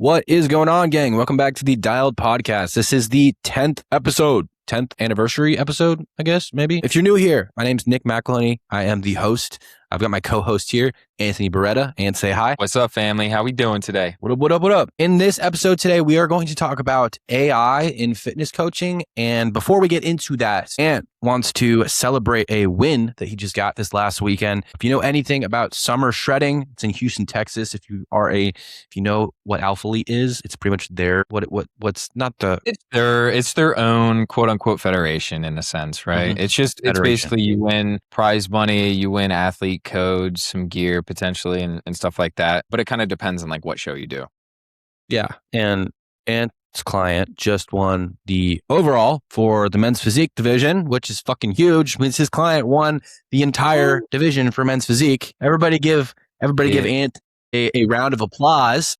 What is going on, gang? Welcome back to the Dialed Podcast. This is the 10th episode, 10th anniversary episode, I guess, maybe. If you're new here, my name's Nick McElhenney. I am the host. I've got my co-host here, Anthony Beretta, and say hi. What's up, family? How we doing today? What up, what up, what up? In this episode today, we are going to talk about AI in fitness coaching. And before we get into that, Ant wants to celebrate a win that he just got this last weekend. If you know anything about summer shredding, it's in Houston, Texas. If you know what Alpha Elite is, it's pretty much It's their own quote unquote federation in a sense, right? Mhm. It's basically you win prize money, you win athlete codes, some gear potentially and stuff like that. But it kind of depends on like what show you do. Yeah. And Ant's client just won the overall for the men's physique division, which is fucking huge. Means his client won the entire division for men's physique. Everybody give Ant a round of applause.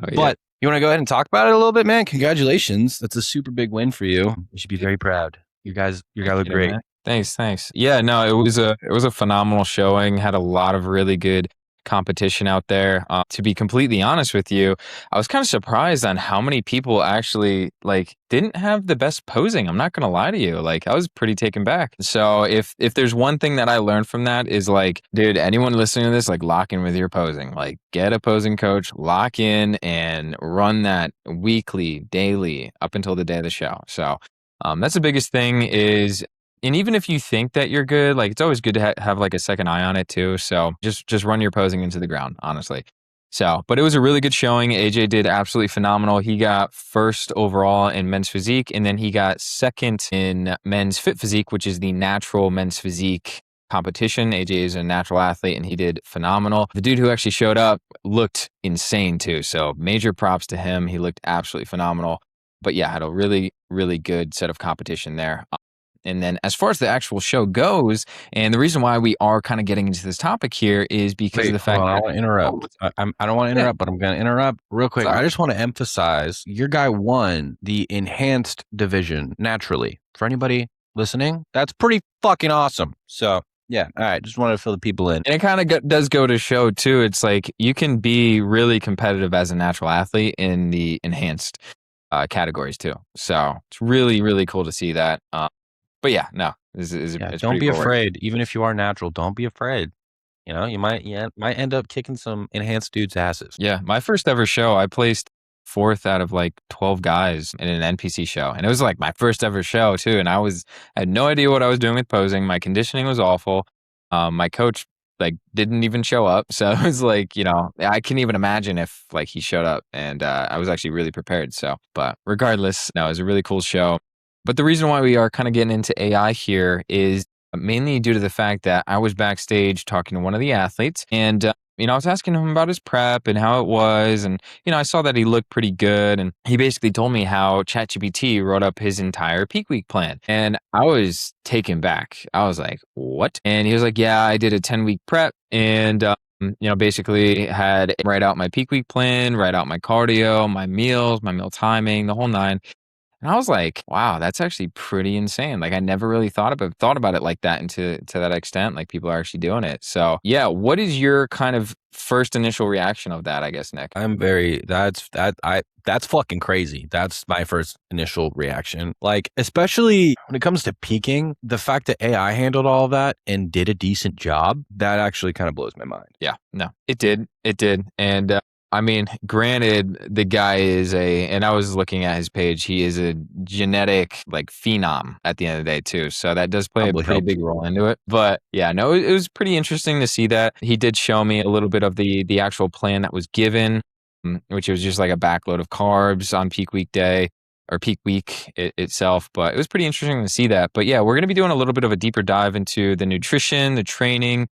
Oh, yeah. But you want to go ahead and talk about it a little bit, man? Congratulations. That's a super big win for you. You should be very proud. You guys look great. Man. Thanks. Yeah, no, it was a phenomenal showing. Had a lot of really good competition out there. To be completely honest with you, I was kind of surprised on how many people actually didn't have the best posing. I'm not gonna lie to you. I was pretty taken back. So if there's one thing that I learned from that is dude, anyone listening to this, lock in with your posing. Get a posing coach, lock in and run that weekly, daily, up until the day of the show. So that's the biggest thing is. And even if you think that you're good, it's always good to have a second eye on it too. So just run your posing into the ground, honestly. So, but it was a really good showing. AJ did absolutely phenomenal. He got first overall in men's physique, and then he got second in men's fit physique, which is the natural men's physique competition. AJ is a natural athlete, and he did phenomenal. The dude who actually showed up looked insane too. So major props to him. He looked absolutely phenomenal. But yeah, had a really, really good set of competition there. And then as far as the actual show goes, and the reason why we are kind of getting into this topic here is because of the fact that... I want to interrupt. I don't want to interrupt, but I'm going to interrupt real quick. Sorry. I just want to emphasize your guy won the enhanced division naturally. For anybody listening, that's pretty fucking awesome. So yeah, all right. Just wanted to fill the people in. And it kind of does go to show too. It's you can be really competitive as a natural athlete in the enhanced categories too. So it's really, really cool to see that. But yeah, no, it's don't be cool afraid. Work. Even if you are natural, don't be afraid. You know, you might end up kicking some enhanced dudes' asses. Yeah, my first ever show, I placed 4th out of 12 guys in an NPC show, and it was my first ever show too. And I had no idea what I was doing with posing. My conditioning was awful. My coach didn't even show up, so it was I can't even imagine if he showed up. And I was actually really prepared. So, but regardless, no, it was a really cool show. But the reason why we are kind of getting into AI here is mainly due to the fact that I was backstage talking to one of the athletes, and I was asking him about his prep and how it was, and I saw that he looked pretty good, and he basically told me how ChatGPT wrote up his entire peak week plan, and I was taken back. I was like, "What?" And he was like, "Yeah, I did a 10-week prep, and basically had write out my peak week plan, write out my cardio, my meals, my meal timing, the whole 9." And I was like, wow, that's actually pretty insane. I never really thought about it like that to that extent. People are actually doing it. So yeah, what is your kind of first initial reaction of that, I guess, Nick? That's fucking crazy. That's my first initial reaction. Especially when it comes to peaking, the fact that AI handled all of that and did a decent job, that actually kind of blows my mind. Yeah, no, it did. And I mean, granted, the guy and I was looking at his page, he is a genetic phenom at the end of the day too. So that does play a pretty big role into it. But yeah, no, it was pretty interesting to see that. He did show me a little bit of the actual plan that was given, which was just a backload of carbs on peak weekday or peak week itself. But it was pretty interesting to see that. But yeah, we're going to be doing a little bit of a deeper dive into the nutrition, the training,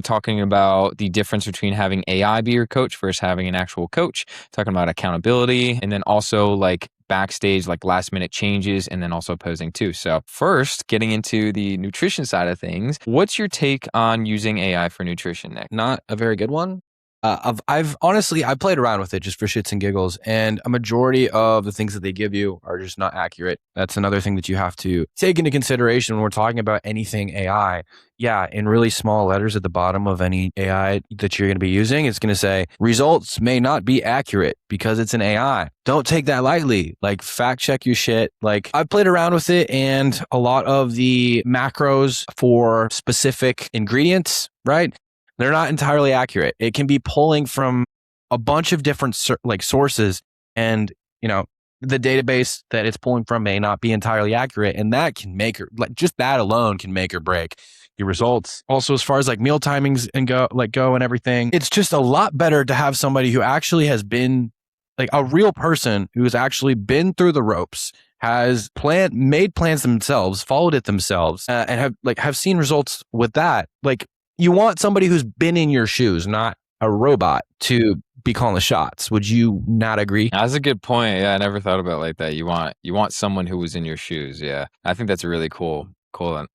talking about the difference between having AI be your coach versus having an actual coach, talking about accountability, and then also backstage, last minute changes, and then also posing too. So first, getting into the nutrition side of things, what's your take on using AI for nutrition, Nick? Not a very good one. I've honestly, I played around with it just for shits and giggles, and a majority of the things that they give you are just not accurate. That's another thing that you have to take into consideration when we're talking about anything AI. Yeah, in really small letters at the bottom of any AI that you're going to be using, it's going to say results may not be accurate because it's an AI. Don't take that lightly. Like, fact check your shit. Like, I've played around with it, and a lot of the macros for specific ingredients, right? They're not entirely accurate. It can be pulling from a bunch of different sources, and the database that it's pulling from may not be entirely accurate, and that can make or just that alone can make or break your results. Also, as far as like meal timings and go and everything, it's just a lot better to have somebody who actually has been like a real person who's actually been through the ropes, has made plans themselves, followed it themselves, and have seen results with that. Like, you want somebody who's been in your shoes, not a robot, to be calling the shots. Would you not agree? That's a good point. Yeah, I never thought about it like that. You want someone who was in your shoes. Yeah, I think that's a really cool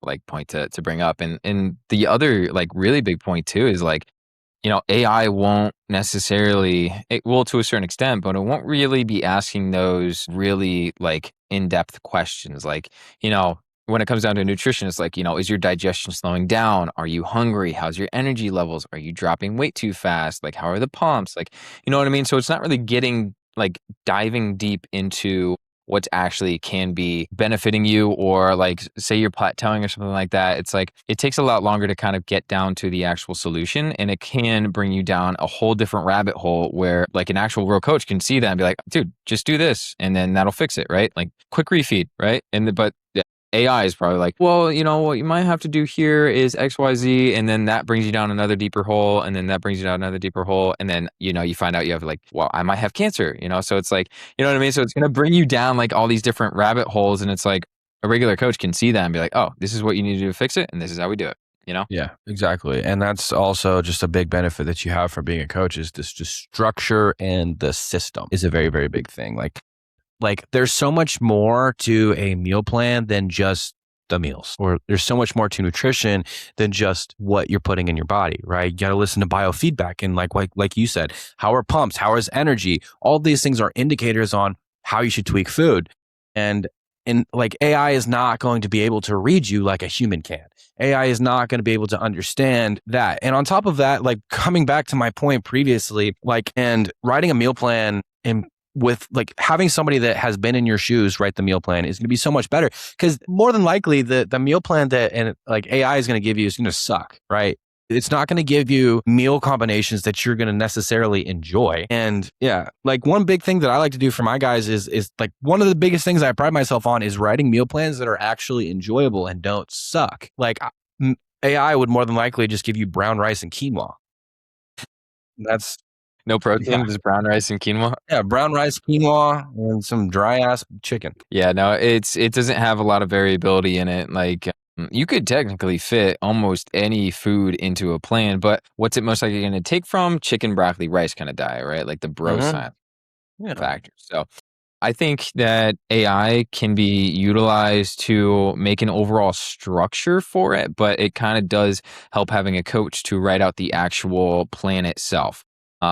like point to bring up. And the other like really big point too is like, AI won't necessarily, it will to a certain extent, but it won't really be asking those really like in-depth questions. Like, when it comes down to nutrition, it's like, is your digestion slowing down? Are you hungry? How's your energy levels? Are you dropping weight too fast? Like, how are the pumps? Like, you know what I mean? So it's not really getting like diving deep into what actually can be benefiting you, or like say you're plateauing or something like that. It's like it takes a lot longer to kind of get down to the actual solution, and it can bring you down a whole different rabbit hole where like an actual real coach can see that and be like, dude, just do this and then that'll fix it, right? Like quick refeed, right? But AI is probably like, well, what you might have to do here is XYZ, and then that brings you down another deeper hole, and then that brings you down another deeper hole, and then, you find out you have like, well, I might have cancer, so it's like, you know what I mean? So it's going to bring you down like all these different rabbit holes, and it's like a regular coach can see that and be like, oh, this is what you need to do to fix it, and this is how we do it, Yeah, exactly. And that's also just a big benefit that you have from being a coach is this just structure, and the system is a very, very big thing. Like there's so much more to a meal plan than just the meals, or there's so much more to nutrition than just what you're putting in your body, right? You got to listen to biofeedback, and like you said, how are pumps, how is energy? All these things are indicators on how you should tweak food. And like AI is not going to be able to read you like a human can. AI is not going to be able to understand that. And on top of that, like coming back to my point previously, and writing a meal plan with like having somebody that has been in your shoes write the meal plan is going to be so much better, because more than likely the meal plan that and like AI is going to give you is going to suck, right? It's not going to give you meal combinations that you're going to necessarily enjoy. And yeah, like one big thing that I like to do for my guys is like one of the biggest things I pride myself on is writing meal plans that are actually enjoyable and don't suck. Like AI would more than likely just give you brown rice and quinoa. That's No protein, just brown rice and quinoa. Yeah, brown rice, quinoa, and some dry ass chicken. Yeah, no, it doesn't have a lot of variability in it. Like you could technically fit almost any food into a plan, but what's it most likely going to take from? Chicken, broccoli, rice kind of diet, right? Like the bro science factor. So I think that AI can be utilized to make an overall structure for it, but it kind of does help having a coach to write out the actual plan itself.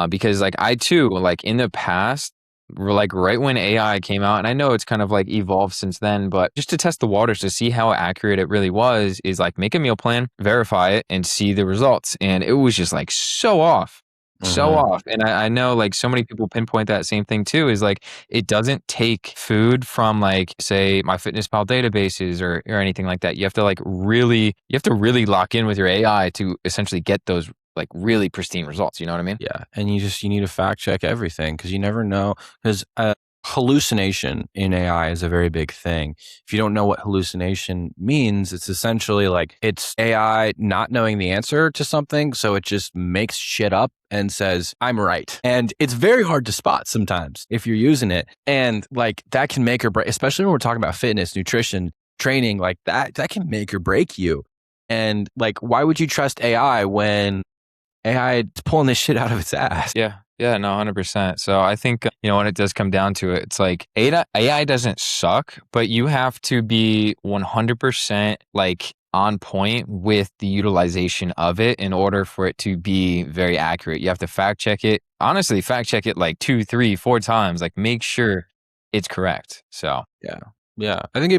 Because like I too, like in the past, like right when AI came out, and I know it's kind of like evolved since then, but just to test the waters to see how accurate it really was is like make a meal plan, verify it, and see the results. And it was just like so off. So off. And I know like so many people pinpoint that same thing too, is like it doesn't take food from like say MyFitnessPal databases or anything like that. You have to really lock in with your AI to essentially get those like really pristine results. You know what I mean? Yeah. And you need to fact check everything, because you never know. Because hallucination in AI is a very big thing. If you don't know what hallucination means, it's essentially like it's AI not knowing the answer to something. So it just makes shit up and says, I'm right. And it's very hard to spot sometimes if you're using it. And like that can make or break, especially when we're talking about fitness, nutrition, training, like that can make or break you. And like, why would you trust AI when AI is pulling this shit out of its ass? Yeah, no, 100%. So I think, when it does come down to it, it's like AI doesn't suck, but you have to be 100% like on point with the utilization of it in order for it to be very accurate. You have to fact check it. Honestly, fact check it like 2, 3, 4 times. Like make sure it's correct. So Yeah. Yeah. I think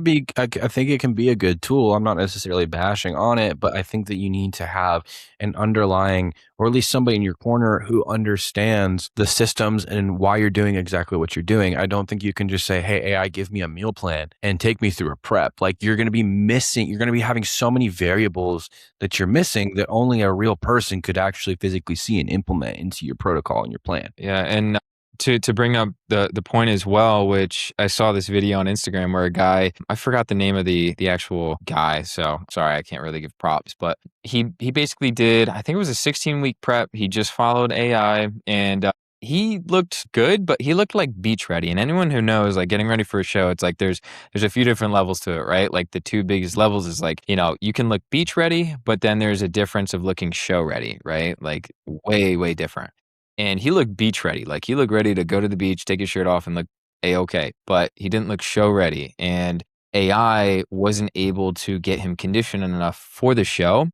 it can be a good tool. I'm not necessarily bashing on it, but I think that you need to have an underlying, or at least somebody in your corner who understands the systems and why you're doing exactly what you're doing. I don't think you can just say, hey, AI, give me a meal plan and take me through a prep. Like you're going to be missing, you're going to be having so many variables that you're missing that only a real person could actually physically see and implement into your protocol and your plan. yeah, and to bring up the point as well, which I saw this video on Instagram where a guy, I forgot the name of the actual guy, so sorry, I can't really give props, but he basically did, I think it was a 16-week prep. He just followed AI and he looked good, but he looked like beach ready. And anyone who knows, like getting ready for a show, it's like there's a few different levels to it, right? Like the two biggest levels is like, you can look beach ready, but then there's a difference of looking show ready, right? Like way, way different. And he looked beach ready. Like he looked ready to go to the beach, take his shirt off and look A-okay. But he didn't look show ready. And AI wasn't able to get him conditioned enough for the show.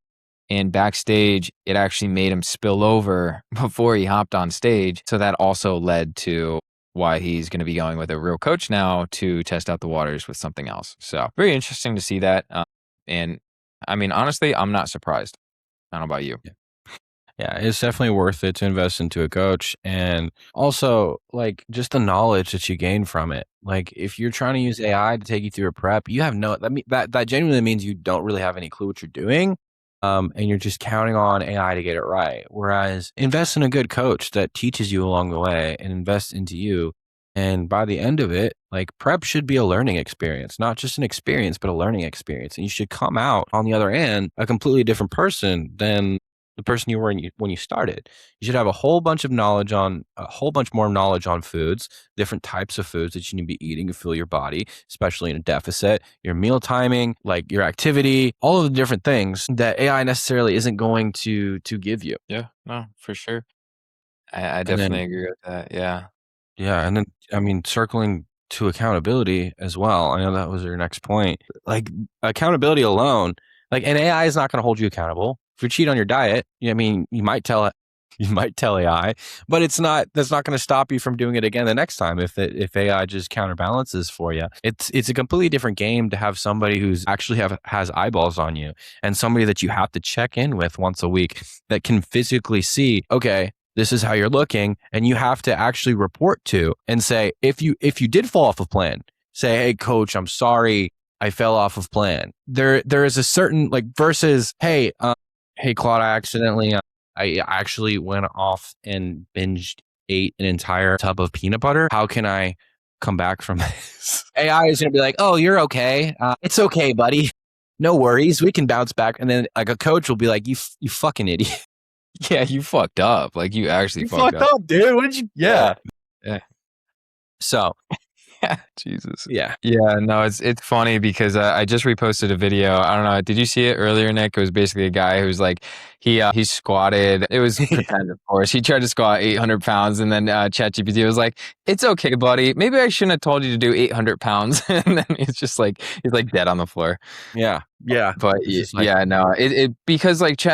And backstage, it actually made him spill over before he hopped on stage. So that also led to why he's going to be going with a real coach now to test out the waters with something else. So very interesting to see that. And I mean, honestly, I'm not surprised. I don't know about you. Yeah, it's definitely worth it to invest into a coach. And also, like, just the knowledge that you gain from it. Like, if you're trying to use AI to take you through a prep, you have that genuinely means you don't really have any clue what you're doing. And you're just counting on AI to get it right. Whereas invest in a good coach that teaches you along the way and invest into you. And by the end of it, like prep should be a learning experience, not just an experience, but a learning experience. And you should come out on the other end a completely different person than the person you were when you started. You should have a whole bunch more knowledge on foods, different types of foods that you need to be eating to fuel your body, especially in a deficit, your meal timing, like your activity, all of the different things that AI necessarily isn't going to give you. Yeah, no, for sure. I And then, definitely agree with that. Yeah. yeah, and then I mean, circling to accountability as well. I know that was your next point. Like accountability alone, like an AI is not going to hold you accountable. If you cheat on your diet, I mean, you might tell AI, but that's not going to stop you from doing it again the next time if AI just counterbalances for you. It's a completely different game to have somebody who's actually has eyeballs on you and somebody that you have to check in with once a week that can physically see, okay, this is how you're looking, and you have to actually report to and say, if you did fall off of plan, say, hey coach, I'm sorry, I fell off of plan. There is a certain like versus, hey, hey Claude, I actually went off and ate an entire tub of peanut butter. How can I come back from this? AI is going to be like, oh, you're okay. It's okay, buddy. No worries. We can bounce back. And then like a coach will be like, you fucking idiot. Yeah, you fucked up. Like you actually You fucked fucked up. up, dude. What did you? Yeah. Yeah. So Jesus. yeah. Yeah, no, it's funny because I just reposted a video. I don't know. Did you see it earlier, Nick? It was basically a guy who's like he squatted. It was pretend, of course. He tried to squat 800 pounds, and then ChatGPT was like, "It's okay, buddy. Maybe I shouldn't have told you to do 800 pounds." And then it's just like he's like dead on the floor. Yeah. Yeah. But It's just like, yeah, no, it because like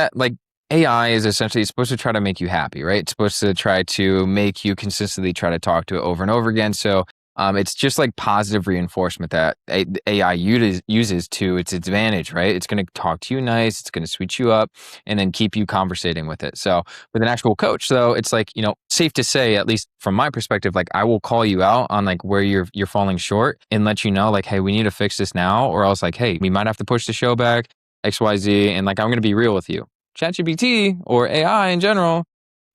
AI is essentially supposed to try to make you happy, right? It's supposed to try to make you consistently try to talk to it over and over again. So it's just like positive reinforcement that AI uses to its advantage, right? It's going to talk to you nice, it's going to sweet you up, and then keep you conversating with it. So with an actual coach, though, it's like, safe to say, at least from my perspective, like I will call you out on like where you're falling short and let you know like, hey, we need to fix this now, or else like, hey, we might have to push the show back, XYZ, and like I'm going to be real with you. ChatGPT or AI in general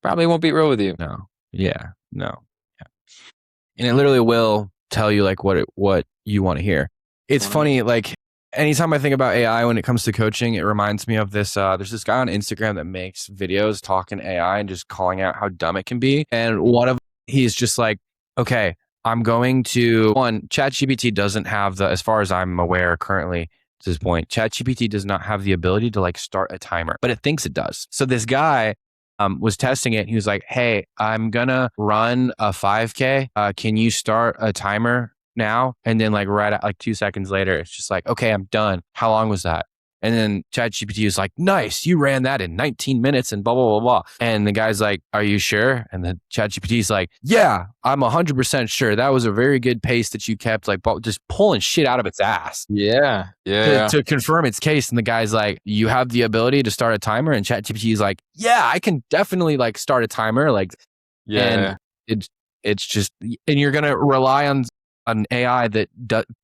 probably won't be real with you. no. Yeah. No. Yeah. And it literally will tell you like what you want to hear. It's funny, like anytime I think about AI when it comes to coaching, it reminds me of this. There's this guy on Instagram that makes videos talking AI and just calling out how dumb it can be. And he's just like, okay, I'm going to ChatGPT doesn't have as far as I'm aware currently to this point, ChatGPT does not have the ability to like start a timer, but it thinks it does. So this guy was testing it. He was like, hey, I'm going to run a 5K. Can you start a timer now? And then like right at like 2 seconds later, it's just like, okay, I'm done. How long was that? And then ChatGPT is like, nice, you ran that in 19 minutes and blah, blah, blah, blah. And the guy's like, are you sure? And the ChatGPT is like, yeah, I'm 100% sure. That was a very good pace that you kept, like just pulling shit out of its ass. Yeah. Yeah. To confirm its case. And the guy's like, you have the ability to start a timer? And ChatGPT is like, yeah, I can definitely like start a timer. Like, Yeah. and it's just, and you're going to rely on an AI that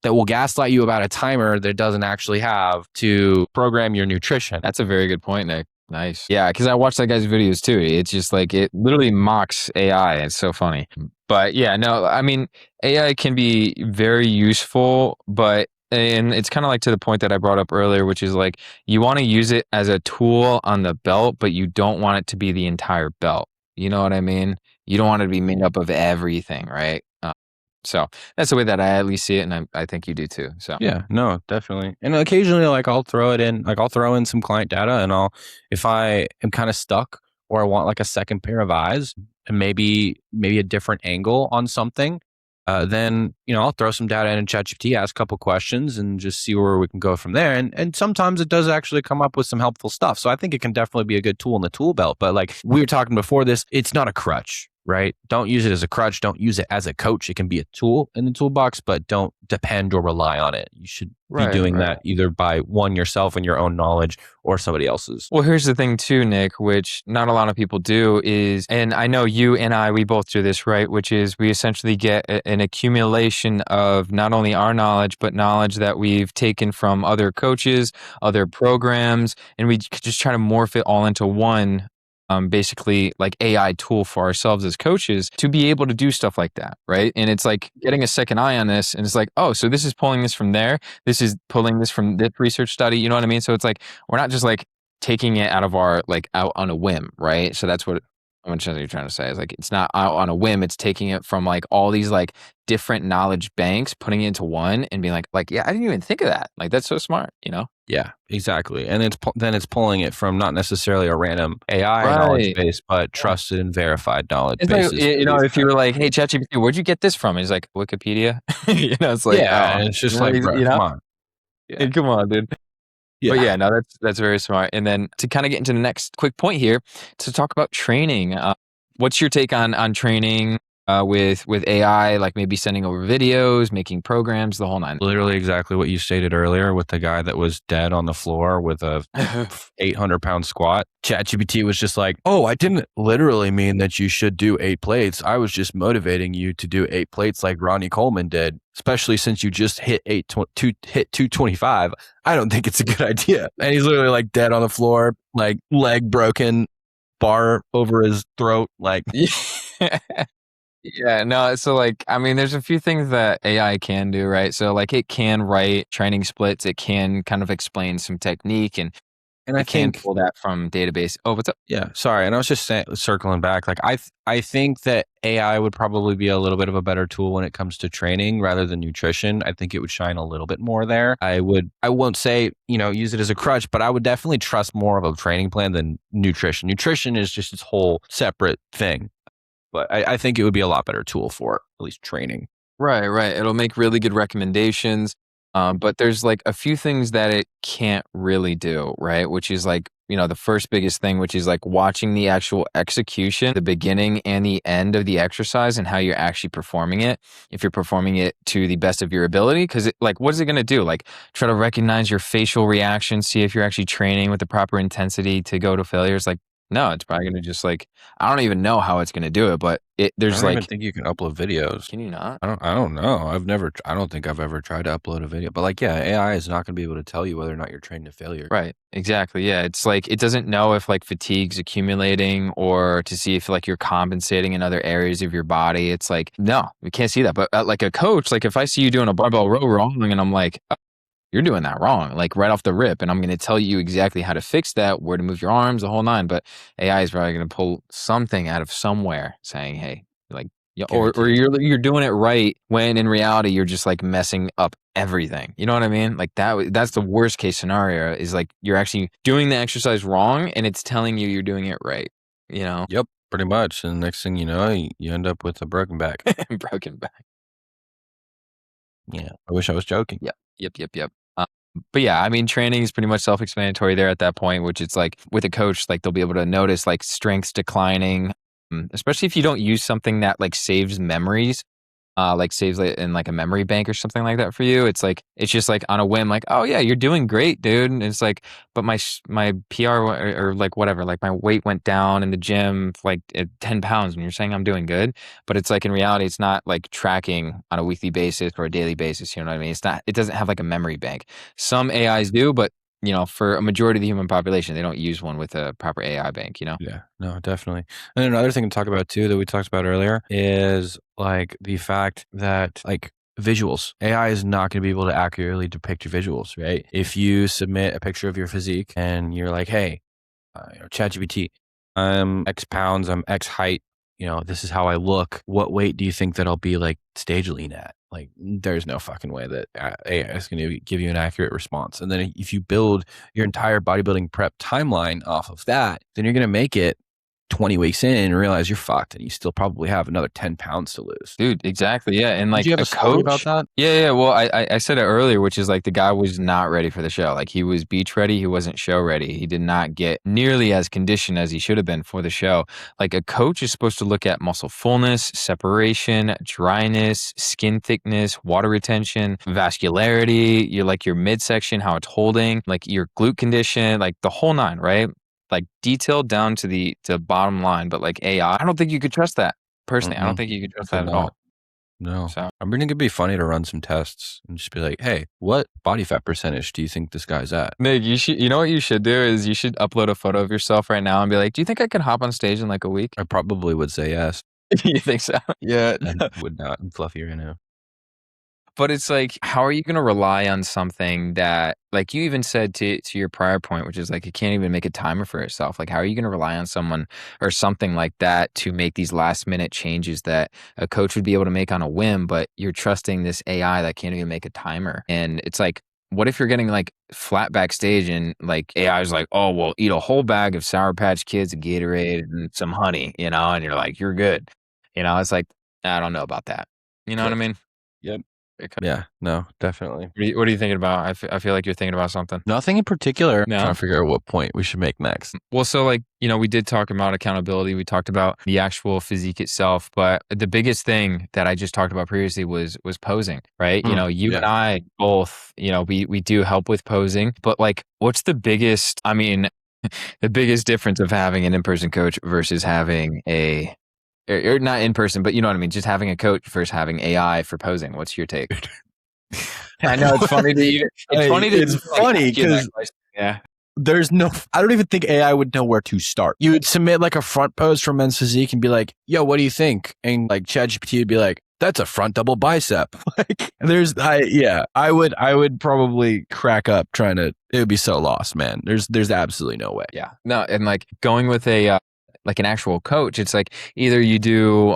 will gaslight you about a timer that doesn't actually have to program your nutrition. That's a very good point, Nick. Nice. Yeah, because I watched that guy's videos too. It's just like it literally mocks AI. It's so funny. But yeah, no, I mean, AI can be very useful, and it's kind of like to the point that I brought up earlier, which is like you want to use it as a tool on the belt, but you don't want it to be the entire belt. You know what I mean? You don't want it to be made up of everything, right? So that's the way that I at least see it, and I think you do too. So yeah, no, definitely. And occasionally, like I'll throw in some client data, and if I am kind of stuck or I want like a second pair of eyes and maybe a different angle on something, then I'll throw some data in and ChatGPT, ask a couple questions, and just see where we can go from there. And sometimes it does actually come up with some helpful stuff. So I think it can definitely be a good tool in the tool belt. But like we were talking before this, it's not a crutch. Right? Don't use it as a crutch. Don't use it as a coach. It can be a tool in the toolbox, but don't depend or rely on it. You should be doing that either by yourself and your own knowledge or somebody else's. Well, here's the thing too, Nick, which not a lot of people do is, and I know you and I, we both do this, right? Which is we essentially get an accumulation of not only our knowledge, but knowledge that we've taken from other coaches, other programs, and we just try to morph it all into one basically like AI tool for ourselves as coaches to be able to do stuff like that, right? And it's like getting a second eye on this, and it's like, oh, so this is pulling this from there, this is pulling this from this research study, you know what I mean? So it's like we're not just like taking it out on a whim, right? So that's what I'm you're trying to say is like it's not out on a whim, it's taking it from like all these like different knowledge banks, putting it into one and being like, yeah, I didn't even think of that. Like that's so smart, you know? Yeah, exactly. And it's pulling it from not necessarily a random AI knowledge base, but trusted and verified knowledge bases. Like, if you were like, hey, ChatGPT, where'd you get this from? He's like, Wikipedia. It's like, and it's just like, bro, come on. Yeah. Come on, dude. Yeah. But yeah, no, that's very smart. And then to kind of get into the next quick point here, to talk about training. What's your take on training with AI, like maybe sending over videos, making programs, the whole nine? Literally exactly what you stated earlier with the guy that was dead on the floor with a 800-pound squat. ChatGPT was just like, oh, I didn't literally mean that you should do 8 plates. I was just motivating you to do 8 plates like Ronnie Coleman did, especially since you just hit 225. I don't think it's a good idea. And he's literally like dead on the floor, like leg broken, bar over his throat, like Yeah, no, so like, I mean, there's a few things that AI can do, right? So like it can write training splits, it can kind of explain some technique and I can think pull that from database. Oh, what's up? Yeah, sorry. And I was just circling back. Like I think that AI would probably be a little bit of a better tool when it comes to training rather than nutrition. I think it would shine a little bit more there. I won't say, use it as a crutch, but I would definitely trust more of a training plan than nutrition. Nutrition is just its whole separate thing. But I think it would be a lot better tool for at least training. Right. It'll make really good recommendations. But there's like a few things that it can't really do, right? Which is like, the first biggest thing, which is like watching the actual execution, the beginning and the end of the exercise and how you're actually performing it. If you're performing it to the best of your ability, because what is it going to do? Like try to recognize your facial reactions, see if you're actually training with the proper intensity to go to failures. Like, no, it's probably going to just like, I don't even know how it's going to do it, but I don't even think you can upload videos. Can you not? I don't know. I don't think I've ever tried to upload a video, but like, yeah, AI is not going to be able to tell you whether or not you're trained to failure. Right. Exactly. Yeah. It's like, it doesn't know if like fatigue's accumulating or to see if like you're compensating in other areas of your body. It's like, no, we can't see that. But like a coach, like if I see you doing a barbell row wrong and I'm like, you're doing that wrong, like right off the rip. And I'm going to tell you exactly how to fix that, where to move your arms, the whole nine. But AI is probably going to pull something out of somewhere saying, hey, like, or you're doing it right when in reality, you're just like messing up everything. You know what I mean? Like that's the worst case scenario is like you're actually doing the exercise wrong and it's telling you you're doing it right. Yep, pretty much. And next thing you know, you end up with a broken back. Broken back. Yeah. I wish I was joking. Yep. But yeah, I mean, training is pretty much self-explanatory there at that point, which it's like with a coach, like they'll be able to notice like strengths declining, especially if you don't use something that like saves memories, like saves it in like a memory bank or something like that for you. It's like, it's just like on a whim, like, oh yeah, you're doing great, dude. And it's like, but my PR or like whatever, like my weight went down in the gym like at 10 pounds and you're saying I'm doing good. But it's like in reality, it's not like tracking on a weekly basis or a daily basis. You know what I mean? It's not, it doesn't have like a memory bank. Some AIs do, but for a majority of the human population, they don't use one with a proper AI bank, Yeah, no, definitely. And another thing to talk about too that we talked about earlier is like the fact that like visuals. AI is not going to be able to accurately depict your visuals, right? If you submit a picture of your physique and you're like, hey, ChatGPT, I'm X pounds, I'm X height, this is how I look. What weight do you think that I'll be like stage lean at? Like, there's no fucking way that AI is going to give you an accurate response. And then if you build your entire bodybuilding prep timeline off of that, then you're going to make it 20 weeks in and realize you're fucked and you still probably have another 10 pounds to lose. Dude, exactly. Yeah. And Did like you have a a story about coach. that? Yeah. Well, I said it earlier, which is like the guy was not ready for the show. Like he was beach ready. He wasn't show ready. He did not get nearly as conditioned as he should have been for the show. Like a coach is supposed to look at muscle fullness, separation, dryness, skin thickness, water retention, vascularity, your midsection, how it's holding, like your glute condition, like the whole nine, right? Like detailed down to the bottom line. But like AI, I don't think you could trust that. Personally, I don't think you could trust that at all. No. So I mean, it could be funny to run some tests and just be like, hey, what body fat percentage do you think this guy's at? Nick, you know what you should do is you should upload a photo of yourself right now and be like, do you think I can hop on stage in like a week? I probably would say yes. You think so? Yeah. I would not. I'm fluffy right now. But it's like, how are you going to rely on something that, like you even said to your prior point, which is like, it can't even make a timer for itself. Like, how are you going to rely on someone or something like that to make these last minute changes that a coach would be able to make on a whim, but you're trusting this AI that can't even make a timer? And it's like, what if you're getting like flat backstage and like AI is like, oh, well, eat a whole bag of Sour Patch Kids and Gatorade and some honey, and you're like, you're good. It's like, I don't know about that. You know what I Yep. mean? Yep. Yeah, no, definitely. What are you thinking about? I feel like you're thinking about something. Nothing in particular. No? Trying to figure out what point we should make next. Well, so like, we did talk about accountability. We talked about the actual physique itself, but the biggest thing that I just talked about previously was posing, right? You and I both, we do help with posing, but like, what's the biggest, the biggest difference of having an in-person coach versus having or not in person, but you know what I mean? Just having a coach versus having AI for posing. What's your take? I know it's funny to you. It's funny because yeah. I don't even think AI would know where to start. You would submit like a front pose for men's physique and be like, yo, what do you think? And like ChatGPT would be like, that's a front double bicep. Like I would probably crack up it would be so lost, man. There's absolutely no way. Yeah. No. And like going with like an actual coach, it's like either you do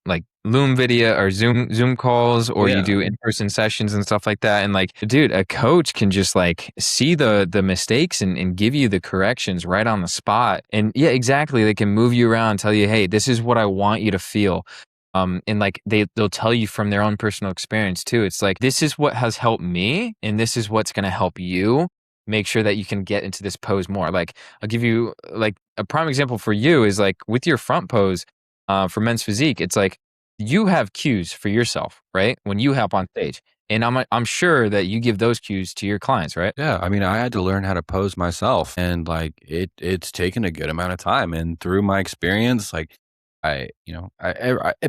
like Loom video or Zoom calls, or you do in-person sessions and stuff like that. And like, dude, a coach can just like see the mistakes and give you the corrections right on the spot. And yeah, exactly. They can move you around, tell you, hey, this is what I want you to feel. And like they'll tell you from their own personal experience too. It's like, this is what has helped me and this is what's going to help you make sure that you can get into this pose more. Like I'll give you like a prime example for you is like with your front pose for men's physique. It's like you have cues for yourself, right? When you hop on stage, and I'm sure that you give those cues to your clients, right? Yeah, I mean, I had to learn how to pose myself, and like it's taken a good amount of time. And through my experience, like I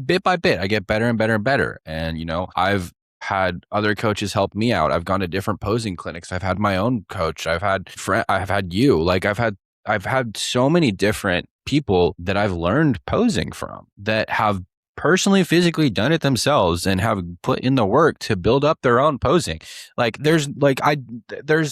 bit by bit, I get better and better and better. And I've had other coaches help me out. I've gone to different posing clinics. I've had my own coach. I've had you. Like I've had so many different people that I've learned posing from that have personally physically done it themselves and have put in the work to build up their own posing. Like there's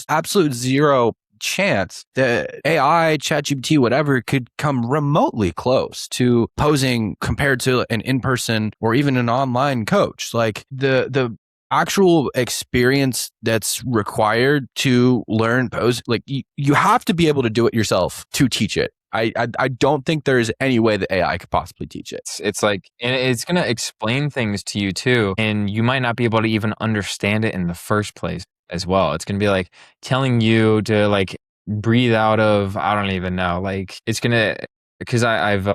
absolute zero chance that AI, ChatGPT, whatever could come remotely close to posing compared to an in-person or even an online coach. Like the actual experience that's required to learn pose, like you have to be able to do it yourself to teach it. I don't think there's any way that AI could possibly teach it. It's like, and it's going to explain things to you too. And you might not be able to even understand it in the first place. as well. It's going to be like telling you to like breathe out of, I don't even know. Like it's going to, because I've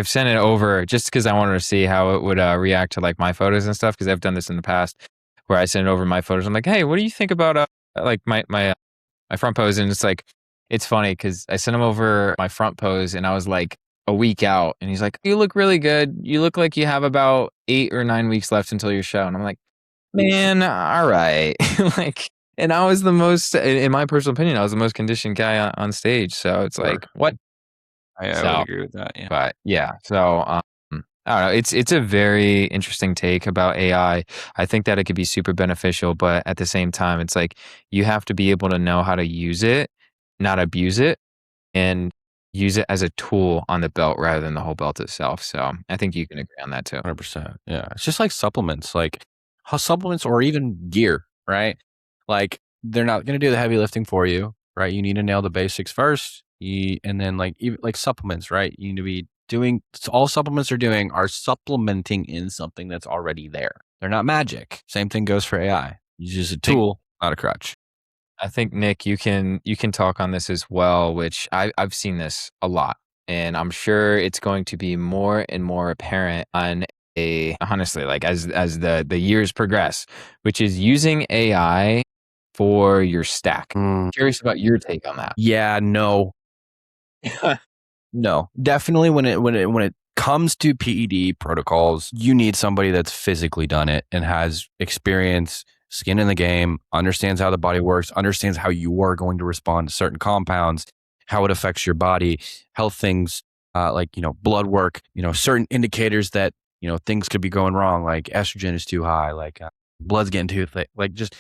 sent it over just because I wanted to see how it would react to like my photos and stuff. Because I've done this in the past where I send over my photos. I'm like, hey, what do you think about like my front pose? And it's like, it's funny because I sent him over my front pose and I was like a week out, and he's like, you look really good. You look like you have about 8 or 9 weeks left until your show. And I'm like, man, all right. Like, and I was the most, in my personal opinion, I was the most conditioned guy on stage. So it's like, Sure. what? I would So, agree with that. Yeah. but yeah, so I don't know. It's a very interesting take about AI. I think that it could be super beneficial, but at the same time, it's like you have to be able to know how to use it, not abuse it, and use it as a tool on the belt rather than the whole belt itself. So I think you can agree on that too. 100%. Yeah. It's just like supplements, like how supplements or even gear, right? Like they're not going to do the heavy lifting for you, right? You need to nail the basics first. And then like even like supplements, right? You need to be doing all supplements are doing are supplementing in something that's already there. They're not magic. Same thing goes for AI. It's just a tool, not a crutch. I think Nick, you can talk on this as well, which I've seen this a lot, and I'm sure it's going to be more and more apparent on a honestly like as the years progress, which is using AI for your stack. Curious about your take on that. Yeah, no. No, definitely when it comes to PED protocols, you need somebody that's physically done it and has experience, skin in the game, understands how the body works, understands how you are going to respond to certain compounds, how it affects your body, health things, like, blood work, certain indicators that, things could be going wrong, like estrogen is too high, like blood's getting too thick, like just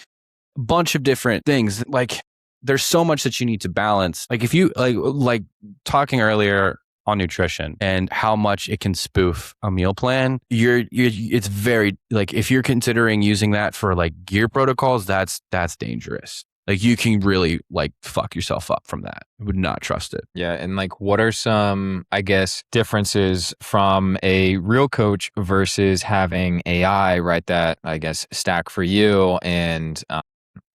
a bunch of different things. Like there's so much that you need to balance. Like if you like talking earlier on nutrition and how much it can spoof a meal plan, it's very like if you're considering using that for like gear protocols, that's dangerous. Like you can really like fuck yourself up from that. I would not trust it. Yeah, and like what are some, I guess, differences from a real coach versus having AI write that, I guess, stack for you, and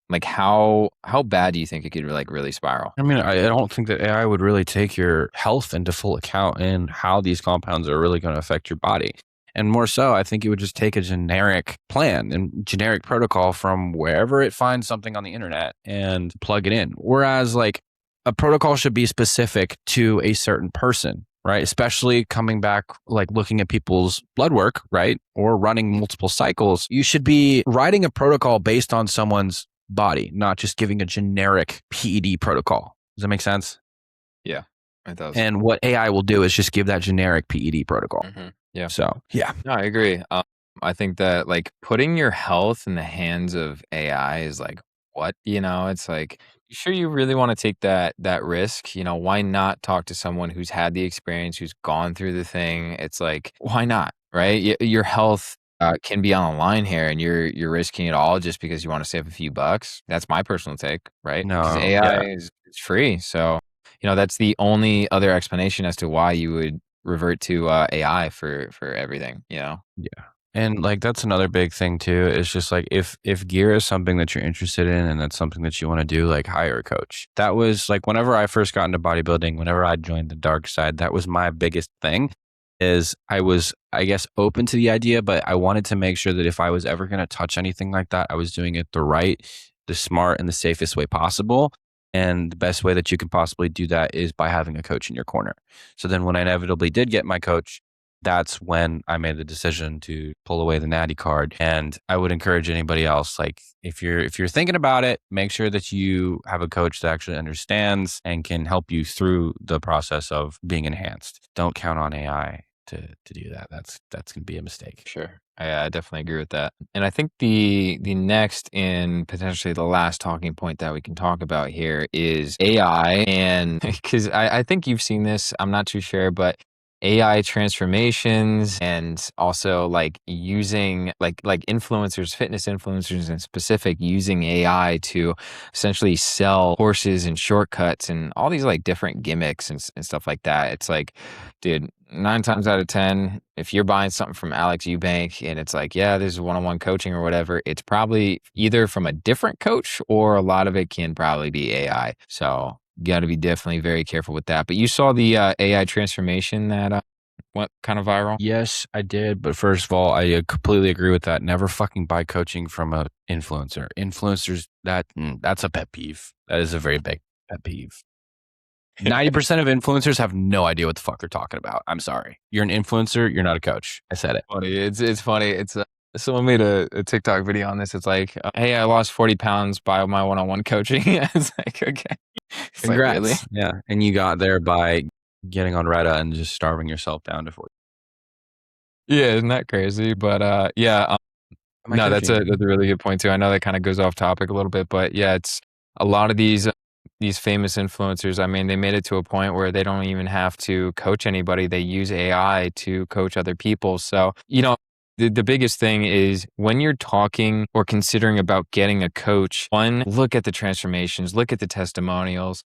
like how bad do you think it could like really spiral? I mean, I don't think that AI would really take your health into full account and how these compounds are really going to affect your body. And more so, I think it would just take a generic plan and generic protocol from wherever it finds something on the internet and plug it in. Whereas, like, a protocol should be specific to a certain person, right? Especially coming back, like looking at people's blood work, right? Or running multiple cycles. You should be writing a protocol based on someone's body, not just giving a generic PED protocol. Does that make sense? Yeah, it does. And what AI will do is just give that generic PED protocol. Yeah. So, yeah. No, I agree. I think that like putting your health in the hands of AI is like what, it's like, you sure you really want to take that risk? Why not talk to someone who's had the experience, who's gone through the thing? It's like, why not? Right? Your health can be on the line here, and you're risking it all just because you want to save a few bucks. That's my personal take, right? Because No, AI yeah. is free, so that's the only other explanation as to why you would revert to AI for everything. Yeah. And like that's another big thing too, is just like if gear is something that you're interested in and that's something that you want to do, like hire a coach. That was like whenever I first got into bodybuilding, whenever I joined the dark side, that was my biggest thing is I was, I guess, open to the idea, but I wanted to make sure that if I was ever going to touch anything like that, I was doing it the right, the smart, and the safest way possible. And the best way that you can possibly do that is by having a coach in your corner. So then when I inevitably did get my coach, that's when I made the decision to pull away the natty card. And I would encourage anybody else, like if you're thinking about it, make sure that you have a coach that actually understands and can help you through the process of being enhanced. Don't count on AI to do that. That's going to be a mistake. Sure. I definitely agree with that. And I think the next and potentially the last talking point that we can talk about here is AI. And because I think you've seen this, I'm not too sure, but AI transformations and also like using like influencers, fitness influencers in specific, using AI to essentially sell courses and shortcuts and all these like different gimmicks and stuff like that. It's like, dude, 9 times out of 10, if you're buying something from Alex Eubank and it's like, yeah, this is one-on-one coaching or whatever, it's probably either from a different coach or a lot of it can probably be AI. So you got to be definitely very careful with that. But you saw the AI transformation that went kind of viral? Yes, I did. But first of all, I completely agree with that. Never fucking buy coaching from a influencer. Influencers, that's a pet peeve. That is a very big pet peeve. 90% of influencers have no idea what the fuck they're talking about. I'm sorry. You're an influencer. You're not a coach. I said it. Funny. It's funny. It's someone made a TikTok video on this. It's like, hey, I lost 40 pounds by my one-on-one coaching. It's like, okay. It's like, Congrats. really? Yeah. And you got there by getting on Reddit and just starving yourself down to 40. Yeah, isn't that crazy? But yeah, Am I no, coaching? that's a really good point too. I know that kind of goes off topic a little bit, but yeah, it's a lot of these famous influencers. I mean, they made it to a point where they don't even have to coach anybody. They use AI to coach other people. So, the biggest thing is when you're talking or considering about getting a coach, one, look at the transformations, look at the testimonials,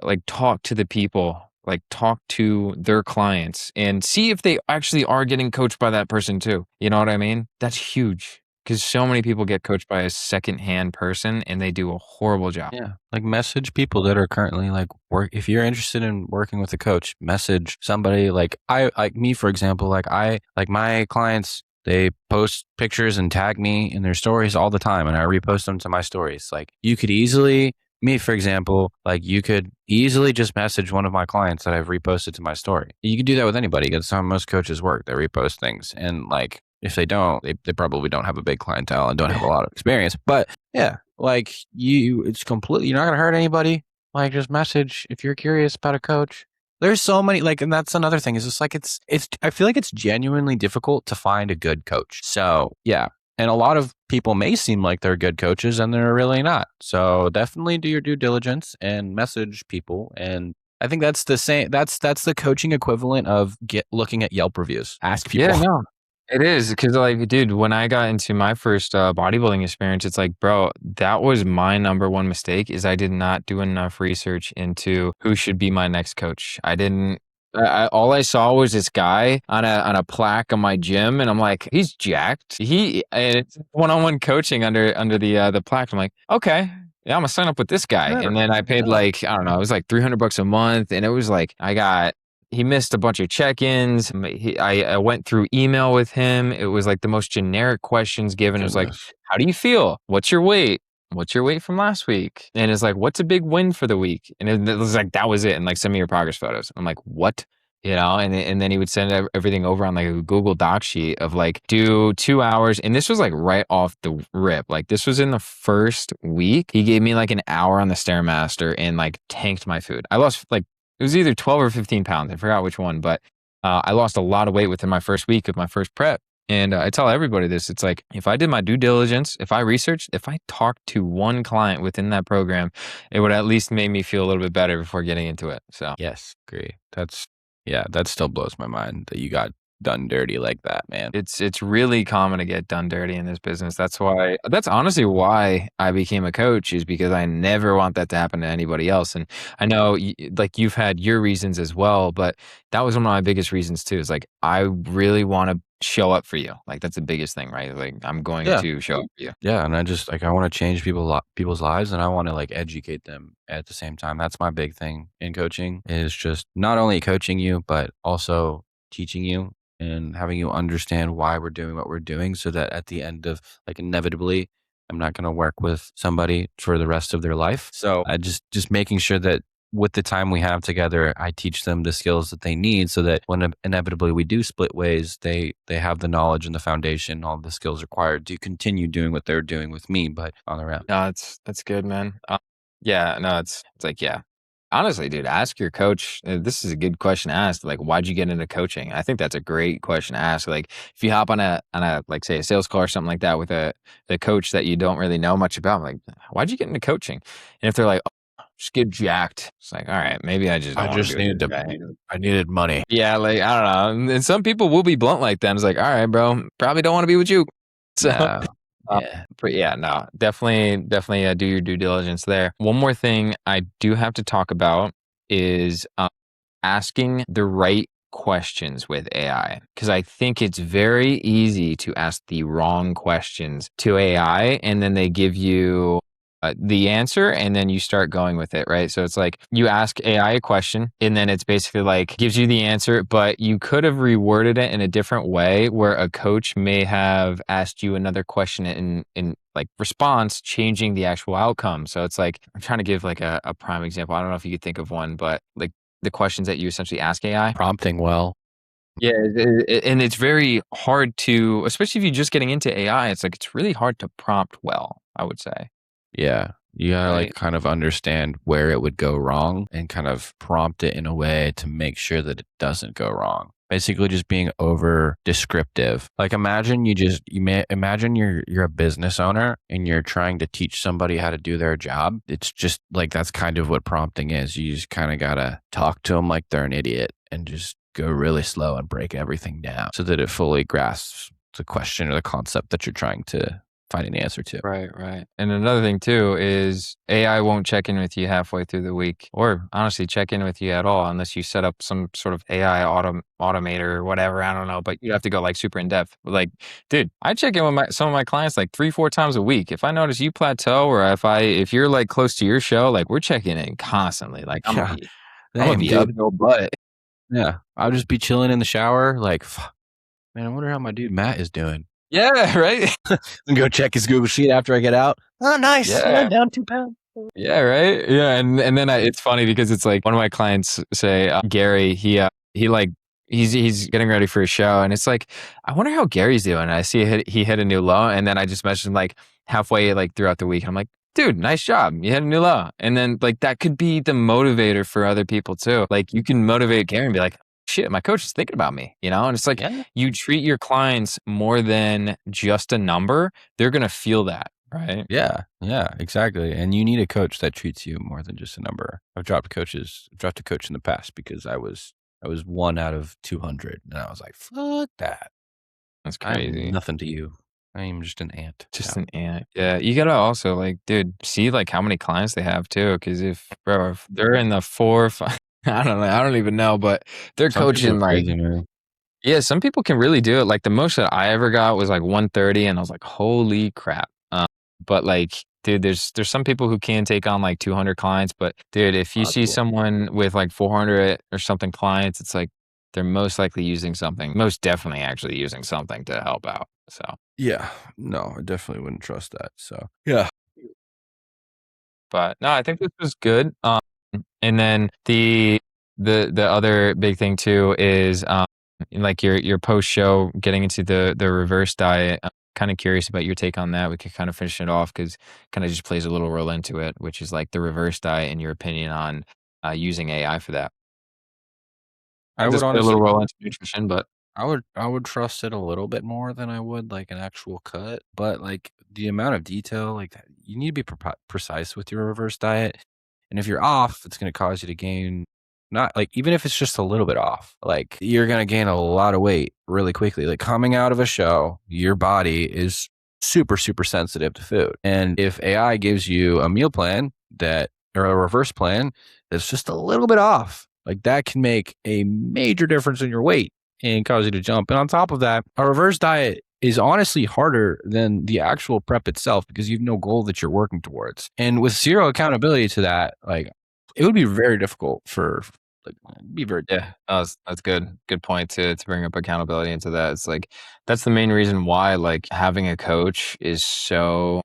like talk to the people, like talk to their clients and see if they actually are getting coached by that person too. You know what I mean? That's huge because so many people get coached by a secondhand person and they do a horrible job. Yeah. Like message people that are currently like work. If you're interested in working with a coach, message somebody like me, for example, like my clients, they post pictures and tag me in their stories all the time and I repost them to my stories. Like you could easily, me, for example, like you could easily just message one of my clients that I've reposted to my story. You could do that with anybody. That's how most coaches work. They repost things. And like, if they don't, they probably don't have a big clientele and don't have a lot of experience. But yeah, like it's completely, you're not going to hurt anybody. Like just message if you're curious about a coach. There's so many, like, and that's another thing is just like, I feel like it's genuinely difficult to find a good coach. So yeah. And a lot of people may seem like they're good coaches and they're really not. So definitely do your due diligence and message people. And I think that's the same. That's the coaching equivalent of looking at Yelp reviews. Ask people. Yeah, no, it is because, like, dude, when I got into my first bodybuilding experience, it's like, bro, that was my number one mistake is I did not do enough research into who should be my next coach. I didn't. All I saw was this guy on a plaque on my gym, and I'm like, he's jacked. And it's one-on-one coaching under the plaque. I'm like, okay. Yeah, I'm gonna sign up with this guy. Never. And then I paid Yeah. like, I don't know, it was like $300 a month. And it was like, he missed a bunch of check-ins. I went through email with him. It was like the most generic questions given. It was like, Goodness. how do you feel? What's your weight? What's your weight from last week? And it's like, what's a big win for the week? And it was like, that was it. And like, send me your progress photos. I'm like, what? And then he would send everything over on like a Google Doc sheet of like, do 2 hours. And this was like right off the rip. Like this was in the first week. He gave me like an hour on the Stairmaster and like tanked my food. I lost like, it was either 12 or 15 pounds. I forgot which one, but I lost a lot of weight within my first week of my first prep. And I tell everybody this, it's like, if I did my due diligence, if I researched, if I talked to one client within that program, it would at least make me feel a little bit better before getting into it. So Yes, agree. That still blows my mind that you got done dirty like that, man. it's really common to get done dirty in this business. That's honestly why I became a coach is because I never want that to happen to anybody else. And I know like you've had your reasons as well, but that was one of my biggest reasons too. Is like I really want to show up for you. Like that's the biggest thing, right? Like I'm going Yeah. to show up for you. Yeah, and I just like I want to change people's lives and I want to like educate them at the same time. That's my big thing in coaching is just not only coaching you but also teaching you and having you understand why we're doing what we're doing so that at the end of like inevitably I'm not going to work with somebody for the rest of their life. So I just making sure that with the time we have together, I teach them the skills that they need so that when inevitably we do split ways, they have the knowledge and the foundation, all the skills required to continue doing what they're doing with me, but on their own. No, that's good, man. Yeah, no, it's like, yeah. Honestly, dude, ask your coach. This is a good question to ask. Like, why'd you get into coaching? I think that's a great question to ask. Like, if you hop on a like say a sales call or something like that with the coach that you don't really know much about, like, why'd you get into coaching? And if they're like, just get jacked. It's like, all right, maybe I just don't I want to just be with needed this to. guy. I needed money. Yeah, like I don't know. And some people will be blunt like that. It's like, all right, bro, probably don't want to be with you. So, No. uh, Yeah. but yeah, no, definitely, do your due diligence there. One more thing I do have to talk about is asking the right questions with AI, because I think it's very easy to ask the wrong questions to AI, and then they give you the answer, and then you start going with it, right? So it's like you ask AI a question, and then it's basically like gives you the answer, but you could have reworded it in a different way, where a coach may have asked you another question in like response, changing the actual outcome. So it's like I'm trying to give like a prime example. I don't know if you could think of one, but like the questions that you essentially ask AI. Prompting well. Yeah, and it's very hard to, especially if you're just getting into AI, it's like it's really hard to prompt well, I would say, Yeah. You gotta like right? kind of understand where it would go wrong and kind of prompt it in a way to make sure that it doesn't go wrong. Basically just being over descriptive. Like imagine imagine you're a business owner and you're trying to teach somebody how to do their job. It's just like that's kind of what prompting is. You just kind of gotta talk to them like they're an idiot and just go really slow and break everything down so that it fully grasps the question or the concept that you're trying to find an answer to. Right, right. And another thing too is AI won't check in with you halfway through the week, or honestly check in with you at all unless you set up some sort of AI automator or whatever. I don't know, but you have to go like super in depth. Like, dude, I check in with some of my clients like 3-4 times a week. If I notice you plateau, or if you're like close to your show, like we're checking in constantly. Like Yeah. I'm gonna Same, be up dude. your butt. Yeah. I'll just be chilling in the shower, like, "Fuck, man, I wonder how my dude Matt is doing." Yeah, right. And go check his Google Sheet after I get out. Oh, nice. Yeah. Down 2 pounds. Yeah, right. Yeah, and then it's funny because it's like one of my clients say Gary, he like he's getting ready for a show, and it's like I wonder how Gary's doing. I see he hit a new low, and then I just mentioned like halfway like throughout the week, I'm like, dude, nice job, you hit a new low, and then like that could be the motivator for other people too. Like you can motivate Gary and be like, shit, my coach is thinking about me, and it's like Yeah. you treat your clients more than just a number, they're gonna feel that, right? Yeah. Yeah, exactly. And you need a coach that treats you more than just a number. I've dropped a coach in the past because I was 1 out of 200 and I was like, fuck that. That's I'm crazy. nothing to you. I am just an ant. Just now. an ant. Yeah, you gotta also like, dude, see like how many clients they have too. Because if they're in the 4 or 5, I don't know, I don't even know, but they're Some people are coaching like, crazy, man. yeah, some people can really do it. Like the most that I ever got was like 130, and I was like, holy crap. But like, dude, there's some people who can take on like 200 clients, but dude, if you see Possible. someone with like 400 or something clients, it's like they're most likely using something, most definitely actually using something to help out. So. Yeah. No, I definitely wouldn't trust that. So, yeah. But no, I think this was good. And then the other big thing too is like your post show getting into the reverse diet. I'm kind of curious about your take on that. We could kind of finish it off because kind of just plays a little role into it, which is like the reverse diet and your opinion on using AI for that. I It would does play a little honestly role into nutrition, but I would trust it a little bit more than I would like an actual cut, but like the amount of detail, like you need to be precise with your reverse diet, and if you're off, it's going to cause you to gain not like even if it's just a little bit off, like you're going to gain a lot of weight really quickly. Like coming out of a show, your body is super sensitive to food, and if AI gives you a meal plan that or a reverse plan that's just a little bit off, like that can make a major difference in your weight and cause you to jump. And on top of that, a reverse diet is honestly harder than the actual prep itself because you have no goal that you're working towards. And with zero accountability to that, like it would be very difficult for like it'd be very yeah, that's good. Good point to bring up accountability into that. It's like that's the main reason why like having a coach is so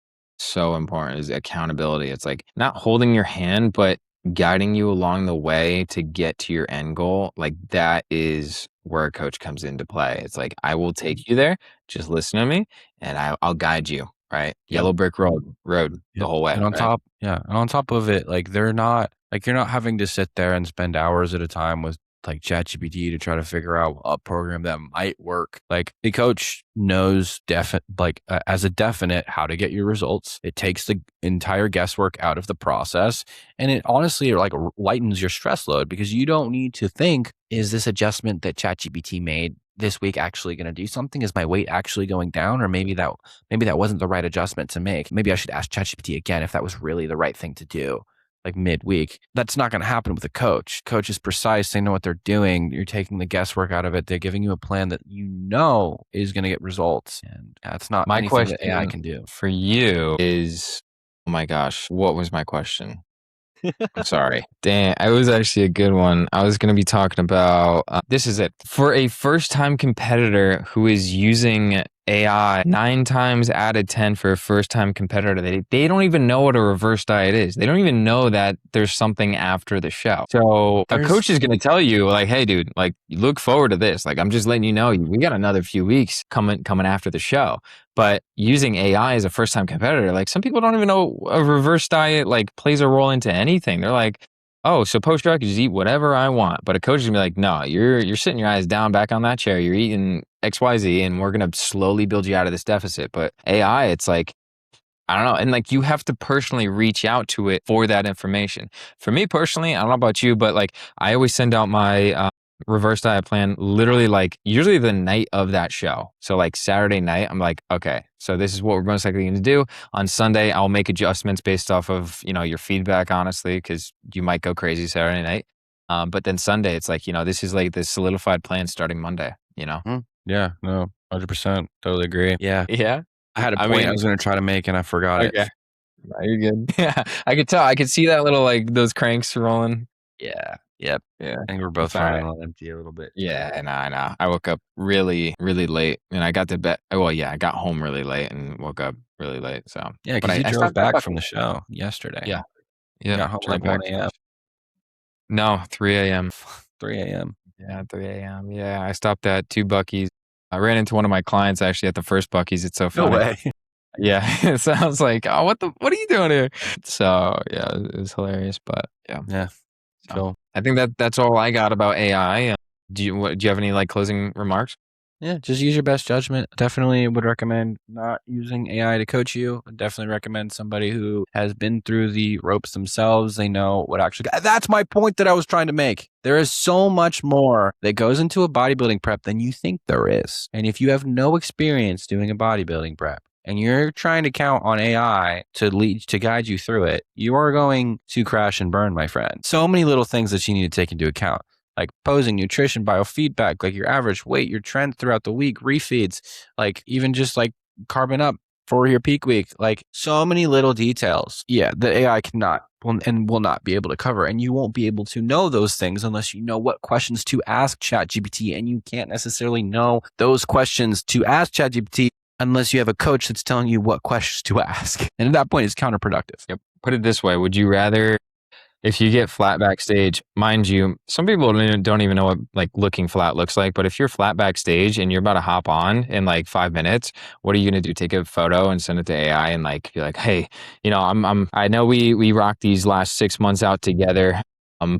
important is accountability. It's like not holding your hand, but guiding you along the way to get to your end goal. Like that is where a coach comes into play. It's like I will take you there. Just listen to me, and I'll guide you. Right, yep. yellow brick road the Yep. whole way. And on Right. top of it, like they're not like you're not having to sit there and spend hours at a time with like ChatGPT to try to figure out a program that might work. Like a coach knows as a definite how to get your results. It takes the entire guesswork out of the process, and it honestly like lightens your stress load because you don't need to think, is this adjustment that ChatGPT made this week actually going to do something? Is my weight actually going down? Or maybe that wasn't the right adjustment to make. Maybe I should ask ChatGPT again if that was really the right thing to do, like midweek. That's not going to happen with a coach. Coach is precise. They know what they're doing. You're taking the guesswork out of it. They're giving you a plan that you know is going to get results. And that's not My anything that AI question can do. for you is, oh my gosh, what was my question? I'm sorry. Dang, it was actually a good one. I was going to be talking about this is it. For a first time competitor who is using AI 9 times out of 10 for a first time competitor, they don't even know what a reverse diet is. They don't even know that there's something after the show. So a coach is going to tell you like, hey, dude, like look forward to this. Like, I'm just letting you know, we got another few weeks coming after the show. But using AI as a first time competitor, like some people don't even know a reverse diet like plays a role into anything. They're like, oh, so post-show I can just eat whatever I want. But a coach is gonna be like, no, you're sitting your eyes down back on that chair. You're eating XYZ and we're gonna slowly build you out of this deficit. But AI, it's like, I don't know. And like you have to personally reach out to it for that information. For me personally, I don't know about you, but like I always send out my reverse diet plan literally like usually the night of that show. So like Saturday night, I'm like, okay, so this is what we're most likely going to do. On Sunday, I'll make adjustments based off of, your feedback, honestly, because you might go crazy Saturday night. But then Sunday, it's like, this is like this solidified plan starting Monday, Yeah, no, 100%. Totally agree. Yeah. Yeah. I had a point I was going to try to make and I forgot Okay. it. No, you're good. Yeah. I could tell. I could see that little, like those cranks rolling. Yeah. Yep. Yeah. I think we're both It's all right. running on empty a little bit. Yeah, I know. I woke up really, really late, and I got to bed. Well, yeah, I got home really late and woke up really late. So Yeah, but because you I drove stopped back from the show yesterday. Yeah, You yeah. got home Drove like back 1 from the a.m. No, 3 a.m. 3 a.m. Yeah, 3 a.m. Yeah, I stopped at 2 Buc-ee's. I ran into one of my clients actually at the first Buc-ee's. It's so No funny. way. Yeah, so I was like, "Oh, what are you doing here?" So yeah, it was hilarious. But yeah, Yeah. so Cool. I think that's all I got about AI. Do you have any like closing remarks? Yeah, just use your best judgment. Definitely would recommend not using AI to coach you. Would definitely recommend somebody who has been through the ropes themselves. They know what actually. That's my point that I was trying to make. There is so much more that goes into a bodybuilding prep than you think there is. And if you have no experience doing a bodybuilding prep and you're trying to count on AI to guide you through it, you are going to crash and burn, my friend. So many little things that you need to take into account, like posing, nutrition, biofeedback, like your average weight, your trend throughout the week, refeeds, like even just like carbon up for your peak week, like so many little details. Yeah, the AI will not be able to cover. And you won't be able to know those things unless you know what questions to ask ChatGPT. And you can't necessarily know those questions to ask ChatGPT unless you have a coach that's telling you what questions to ask. And at that point, it's counterproductive. Yep. Put it this way: would you rather, if you get flat backstage, mind you, some people don't even know what like looking flat looks like. But if you're flat backstage and you're about to hop on in like 5 minutes, what are you gonna do? Take a photo and send it to AI and like be like, hey, I know we rocked these last 6 months out together.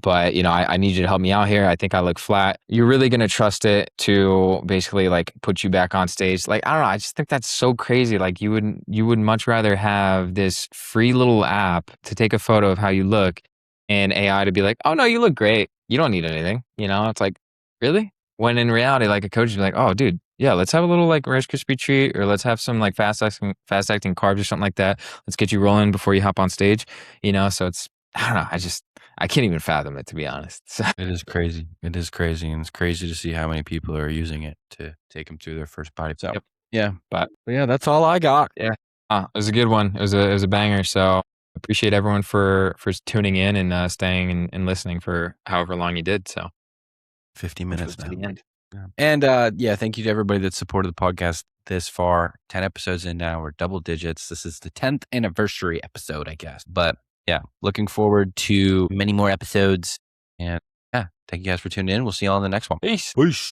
But I need you to help me out here. I think I look flat. You're really gonna trust it to basically like put you back on stage. Like, I don't know. I just think that's so crazy. Like you would much rather have this free little app to take a photo of how you look and AI to be like, oh no, you look great. You don't need anything. It's like, really? When in reality, like a coach would be like, oh dude, yeah, let's have a little like Rice Krispie treat, or let's have some like fast acting carbs or something like that. Let's get you rolling before you hop on stage. So it's, I don't know. I can't even fathom it, to be honest. It is crazy. It is crazy. And it's crazy to see how many people are using it to take them through their first body. So, Yep. Yeah. But yeah, that's all I got. Yeah. It was a good one. It was a banger. So appreciate everyone for tuning in and staying and listening for however long you did. So 50 minutes to now. the end. Yeah. And thank you to everybody that supported the podcast this far. 10 episodes in now. We're double digits. This is the 10th anniversary episode, I guess. But yeah, looking forward to many more episodes. And yeah, thank you guys for tuning in. We'll see you all in the next one. Peace. Peace.